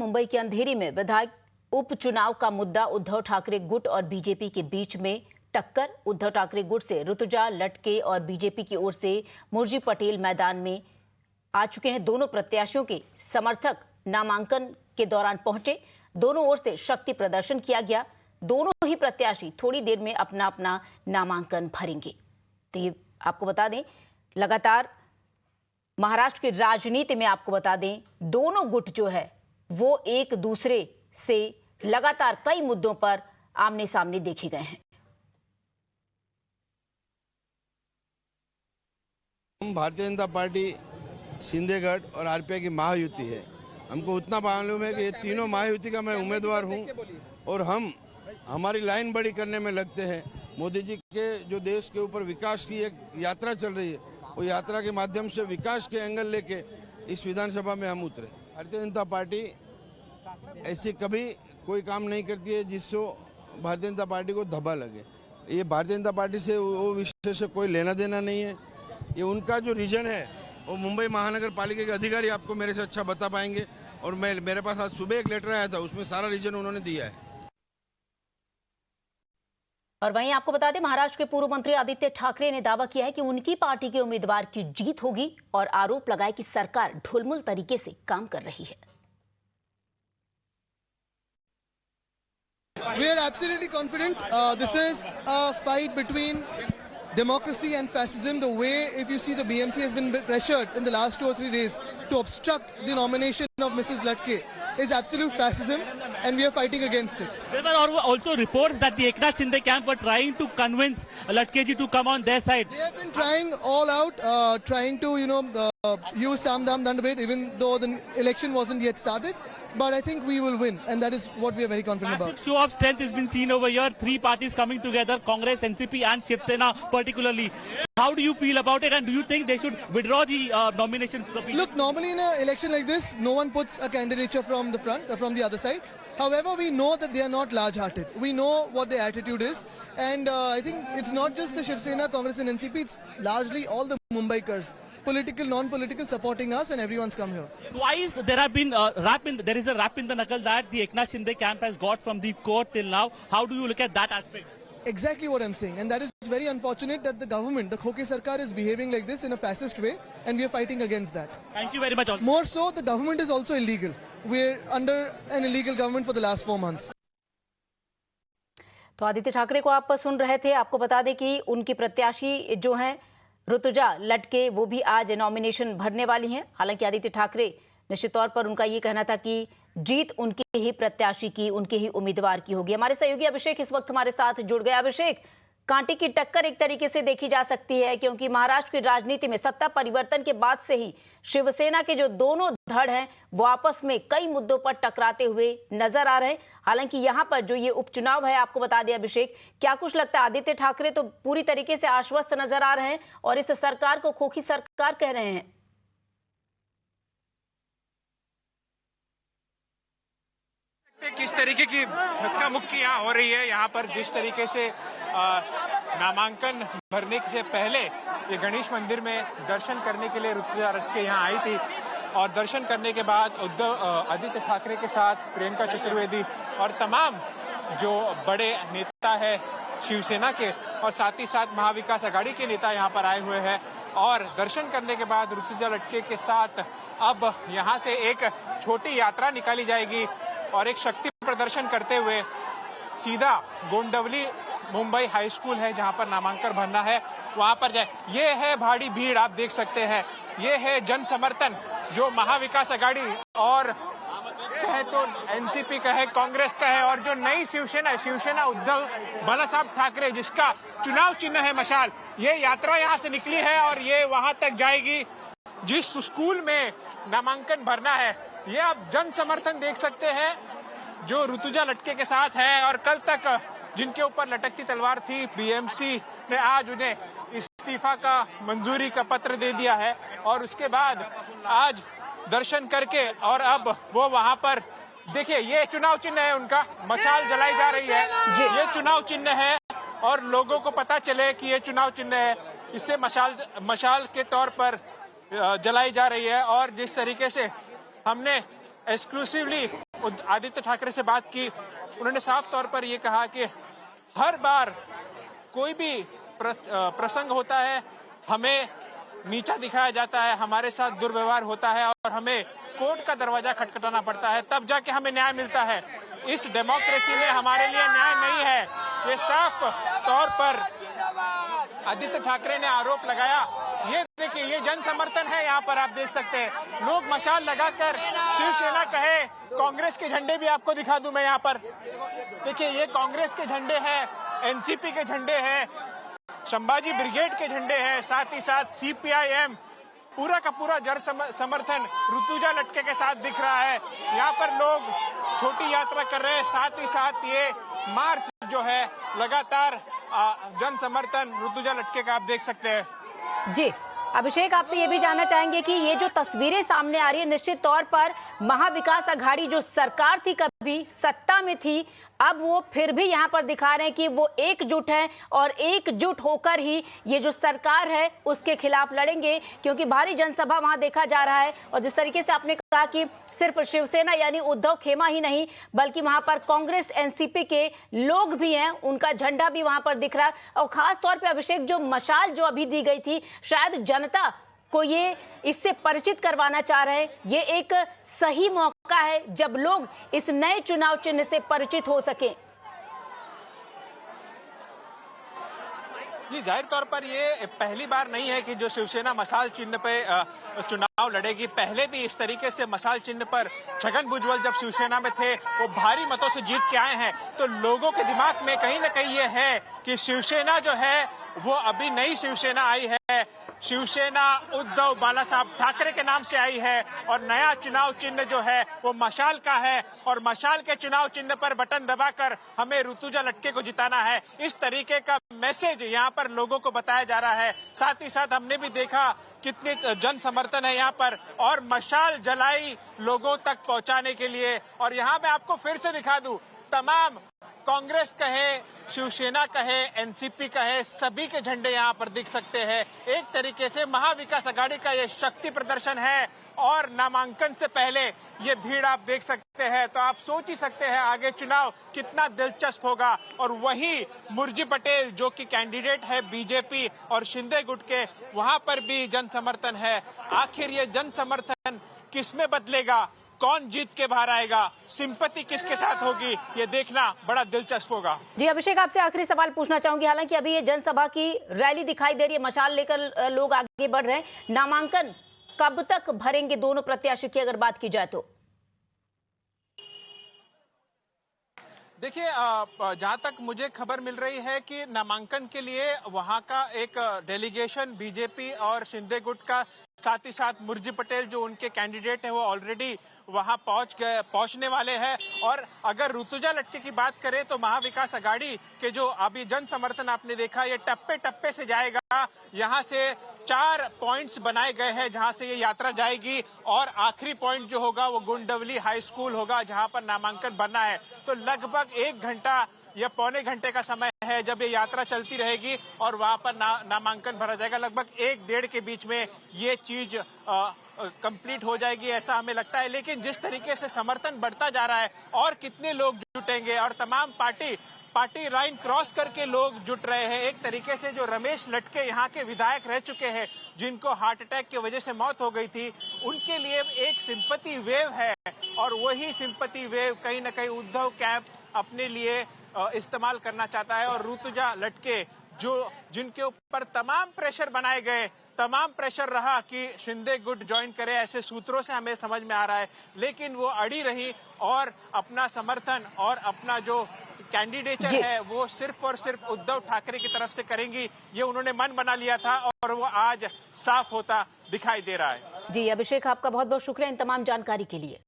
मुंबई के अंधेरी में विधायक उपचुनाव का मुद्दा उद्धव ठाकरे गुट और बीजेपी के बीच में टक्कर। उद्धव ठाकरे गुट से ऋतुजा लटके और बीजेपी की ओर से मुर्जी पटेल मैदान में आ चुके हैं। दोनों प्रत्याशियों के समर्थक नामांकन के दौरान पहुंचे। दोनों ओर से शक्ति प्रदर्शन किया गया। दोनों ही प्रत्याशी थोड़ी देर में अपना अपना नामांकन भरेंगे। तो ये आपको बता दें, लगातार महाराष्ट्र की राजनीति में आपको बता दें, दोनों गुट जो है वो एक दूसरे से लगातार कई मुद्दों पर आमने सामने देखे गए हैं। भारतीय जनता पार्टी, शिंदे गठ और आरपीआई की महायुति है। हमको उतना मालूम है कि ये तीनों महायुति का मैं उम्मीदवार हूं और हम हमारी लाइन बड़ी करने में लगते हैं। मोदी जी के जो देश के ऊपर विकास की एक यात्रा चल रही है, वो यात्रा के माध्यम से विकास के एंगल लेके इस विधानसभा में हम उतरे। भारतीय जनता पार्टी ऐसी कभी कोई काम नहीं करती है जिससे भारतीय जनता पार्टी को धब्बा लगे। ये भारतीय जनता पार्टी से वो विषय से कोई लेना देना नहीं है। ये उनका जो रीजन है वो मुंबई महानगर पालिका के अधिकारी आपको मेरे से अच्छा बता पाएंगे। और मेरे पास आज सुबह एक लेटर आया था, उसमें सारा रीजन उन्होंने दिया है। और वहीं आपको बता दें, महाराष्ट्र के पूर्व मंत्री आदित्य ठाकरे ने दावा किया है कि उनकी पार्टी के उम्मीदवार की जीत होगी और आरोप लगाए कि सरकार ढुलमुल तरीके से काम कर रही है। We are absolutely confident. This is a fight between democracy and fascism. The way, if you see, the BMC has been pressured in the last 2 or 3 days to obstruct the nomination of Mrs. Latke is absolute fascism, and we are fighting against it. There were also reports that the Eknath Shinde camp were trying to convince Latke ji to come on their side. They have been trying all out, trying to, use Samdam Dandabhet, even though the election wasn't yet started. But I think we will win, and that is what we are very confident about. Massive show of strength has been seen over here. 3 parties coming together, Congress, NCP and Shiv Sena particularly. How do you feel about it, and do you think they should withdraw the nomination to the people? Look, normally in an election like this, no one puts a candidature from the front, from the other side. However, we know that they are not large-hearted. We know what their attitude is, and I think it's not just the Shiv Sena, Congress and NCP, it's largely all the Mumbaikars, political, non-political, supporting us, and everyone's come here. Twice there have been there is a rap in the knuckle that the Eknath Shinde camp has got from the court till now. How do you look at that aspect? Exactly what I'm saying, and that is very unfortunate that the government, the Khoke Sarkar, is behaving like this in a fascist way, and we are fighting against that. Thank you very much. More so, the government is also illegal. We're under an illegal government for the last 4 months. तो आदित्य ठाकरे को आप सुन रहे थे। आपको बता दें कि उनकी प्रत्याशी जो हैं ऋतुजा लटके, वो भी आज नॉमिनेशन भरने वाली हैं। हालांकि आदित्य ठाकरे निश्चित तौर पर उनका ये कहना था कि जीत उनके ही प्रत्याशी की, उनके ही उम्मीदवार की होगी। हमारे सहयोगी अभिषेक इस वक्त हमारे साथ जुड़ गया। अभिषेक, कांटे की टक्कर एक तरीके से देखी जा सकती है, क्योंकि महाराष्ट्र की राजनीति में सत्ता परिवर्तन के बाद से ही शिवसेना के जो दोनों धड़ हैं वो आपस में कई मुद्दों पर टकराते हुए नजर आ रहे हैं। हालांकि यहाँ पर जो ये उपचुनाव है, आपको बता दें अभिषेक, क्या कुछ लगता है? आदित्य ठाकरे तो पूरी तरीके से आश्वस्त नजर आ रहे हैं और इस सरकार को खोखी सरकार कह रहे हैं। किस तरीके की धक्का मुक्की यहाँ हो रही है। यहाँ पर जिस तरीके से नामांकन भरने से पहले ये गणेश मंदिर में दर्शन करने के लिए ऋतुजा लटके यहाँ आई थी, और दर्शन करने के बाद आदित्य ठाकरे के साथ प्रियंका चतुर्वेदी और तमाम जो बड़े नेता है शिवसेना के और साथ ही साथ महाविकास आघाड़ी के नेता यहाँ पर आए हुए हैं। और दर्शन करने के बाद ऋतुजा लटके के साथ अब यहाँ से एक छोटी यात्रा निकाली जाएगी और एक शक्ति प्रदर्शन करते हुए सीधा गोंडवली मुंबई हाई स्कूल है जहां पर नामांकन भरना है, वहां पर जाए। ये है भारी भीड़, आप देख सकते हैं। ये है जन समर्थन जो महाविकास आघाड़ी और कहे तो एनसीपी का है, कांग्रेस का है, और जो नई शिवसेना उद्धव बालासाहब ठाकरे जिसका चुनाव चिन्ह है मशाल, ये यात्रा यहाँ से निकली है और ये वहां तक जाएगी जिस स्कूल में नामांकन भरना है। ये आप जन समर्थन देख सकते हैं जो ऋतुजा लटके के साथ है, और कल तक जिनके ऊपर लटकती तलवार थी, बीएमसी ने आज उन्हें इस्तीफा का मंजूरी का पत्र दे दिया है। और उसके बाद आज दर्शन करके और अब वो वहां पर देखिए, ये चुनाव चिन्ह है उनका, मशाल जलाई जा रही है। ये चुनाव चिन्ह है और लोगों को पता चले कि ये चुनाव चिन्ह है, इससे मशाल के तौर पर जलाई जा रही है। और जिस तरीके से हमने एक्सक्लूसिवली आदित्य ठाकरे से बात की, उन्होंने साफ तौर पर ये कहा कि हर बार कोई भी प्रसंग होता है, हमें नीचा दिखाया जाता है, हमारे साथ दुर्व्यवहार होता है और हमें कोर्ट का दरवाजा खटखटाना पड़ता है, तब जाके हमें न्याय मिलता है। इस डेमोक्रेसी में हमारे लिए न्याय नहीं है, ये साफ तौर पर आदित्य ठाकरे ने आरोप लगाया। ये देखिए, ये जन समर्थन है, यहाँ पर आप देख सकते हैं लोग मशाल लगाकर शिवसेना कहे, कांग्रेस के झंडे भी आपको दिखा दूं मैं यहाँ पर। देखिए, ये कांग्रेस के झंडे हैं, एनसीपी के झंडे हैं, संभाजी ब्रिगेड के झंडे हैं, साथ ही साथ सीपीआईएम, पूरा का पूरा जन समर्थन ऋतुजा लटके के साथ दिख रहा है। यहाँ पर लोग छोटी यात्रा कर रहे हैं, साथ ही साथ ये मार्च जो है लगातार जन समर्थन ऋतुजा लटके का आप देख सकते हैं। जी अभिषेक, आपसे ये भी जानना चाहेंगे कि ये जो तस्वीरें सामने आ रही है, निश्चित तौर पर महाविकास आघाड़ी जो सरकार थी, कभी सत्ता में थी, अब वो फिर भी यहाँ पर दिखा रहे हैं कि वो एकजुट हैं और एकजुट होकर ही ये जो सरकार है उसके खिलाफ लड़ेंगे, क्योंकि भारी जनसभा वहाँ देखा जा रहा है। और जिस तरीके से आपने कहा कि सिर्फ शिवसेना यानी उद्धव खेमा ही नहीं, बल्कि वहां पर कांग्रेस एनसीपी के लोग भी हैं, उनका झंडा भी वहां पर दिख रहा है। और खास तौर पे अभिषेक, जो मशाल जो अभी दी गई थी, शायद जनता को ये इससे परिचित करवाना चाह रहे हैं। ये एक सही मौका है जब लोग इस नए चुनाव चिन्ह से परिचित हो सके। जी, जाहिर तौर पर ये पहली बार नहीं है कि जो शिवसेना मशाल चिन्ह पे चुनाव लड़ेगी। पहले भी इस तरीके से मशाल चिन्ह पर छगन भुजबल जब शिवसेना में थे, वो भारी मतों से जीत के आए हैं, तो लोगों के दिमाग में कहीं ना कहीं ये है कि शिवसेना जो है वो अभी नई शिवसेना आई है, शिवसेना उद्धव बाला साहब ठाकरे के नाम से आई है और नया चुनाव चिन्ह जो है वो मशाल का है और मशाल के चुनाव चिन्ह पर बटन दबाकर हमें ऋतुजा लटके को जिताना है। इस तरीके का मैसेज यहाँ पर लोगों को बताया जा रहा है। साथ ही साथ हमने भी देखा कितनी जन समर्थन है यहाँ पर और मशाल जलाई लोगों तक पहुँचाने के लिए। और यहाँ मैं आपको फिर से दिखा दूं, तमाम कांग्रेस कहे, शिवसेना कहे, एनसीपी कहे, सभी के झंडे यहाँ पर दिख सकते हैं। एक तरीके से महाविकास आघाड़ी का ये शक्ति प्रदर्शन है और नामांकन से पहले ये भीड़ आप देख सकते हैं, तो आप सोच ही सकते हैं आगे चुनाव कितना दिलचस्प होगा। और वही मुर्जी पटेल जो कि कैंडिडेट है बीजेपी और शिंदे गुट के, वहां पर भी जन समर्थन है। आखिर ये जन समर्थन किसमें बदलेगा, कौन जीत के बाहर आएगा, सिंपैथी किसके साथ होगी, ये देखना बड़ा दिलचस्प होगा। जी अभिषेक, आपसे आखिरी सवाल पूछना चाहूंगी। हालांकि अभी ये जनसभा की रैली दिखाई दे रही है, मशाल लेकर लोग आगे बढ़ रहे हैं, नामांकन कब तक भरेंगे दोनों प्रत्याशी की अगर बात की जाए तो? देखिए, जहां तक मुझे खबर मिल रही है कि नामांकन के लिए वहां का एक डेलीगेशन बीजेपी और शिंदे गुट का, साथ ही साथ मुर्जी पटेल जो उनके कैंडिडेट है वो ऑलरेडी वहां पहुंचने वाले हैं। और अगर ऋतुजा लटके की बात करें तो महाविकास आघाड़ी के जो अभी जन समर्थन आपने देखा, ये टप्पे टप्पे से जाएगा। यहां से 4 पॉइंट्स बनाए गए हैं जहां से ये यात्रा जाएगी और आखिरी पॉइंट जो होगा वो गुंडवली हाई स्कूल होगा जहां पर नामांकन भरना है। तो लगभग 1 घंटा या पौने घंटे का समय है जब ये यात्रा चलती रहेगी और वहां पर नामांकन भरा जाएगा। लगभग 1-1.5 के बीच में ये चीज कंप्लीट हो जाएगी, ऐसा हमें लगता है। लेकिन जिस तरीके से समर्थन बढ़ता जा रहा है और कितने लोग जुटेंगे और तमाम पार्टी लाइन क्रॉस करके लोग जुट रहे हैं। एक तरीके से जो रमेश लटके यहाँ के विधायक रह चुके हैं, जिनको हार्ट अटैक की वजह से मौत हो गई थी, उनके लिए एक सिंपैथी वेव है और वही सिंपैथी वेव कहीं ना कहीं उद्धव कैंप अपने लिए इस्तेमाल करना चाहता है। और ऋतुजा लटके जिनके ऊपर तमाम प्रेशर बनाए गए, तमाम प्रेशर रहा कि शिंदे गुट ज्वाइन करे, ऐसे सूत्रों से हमें समझ में आ रहा है, लेकिन वो अड़ी रही और अपना समर्थन और अपना जो कैंडिडेचर है वो सिर्फ और सिर्फ उद्धव ठाकरे की तरफ से करेंगी। ये उन्होंने मन बना लिया था और वो आज साफ होता दिखाई दे रहा है। जी अभिषेक, आपका बहुत बहुत शुक्रिया इन तमाम जानकारी के लिए।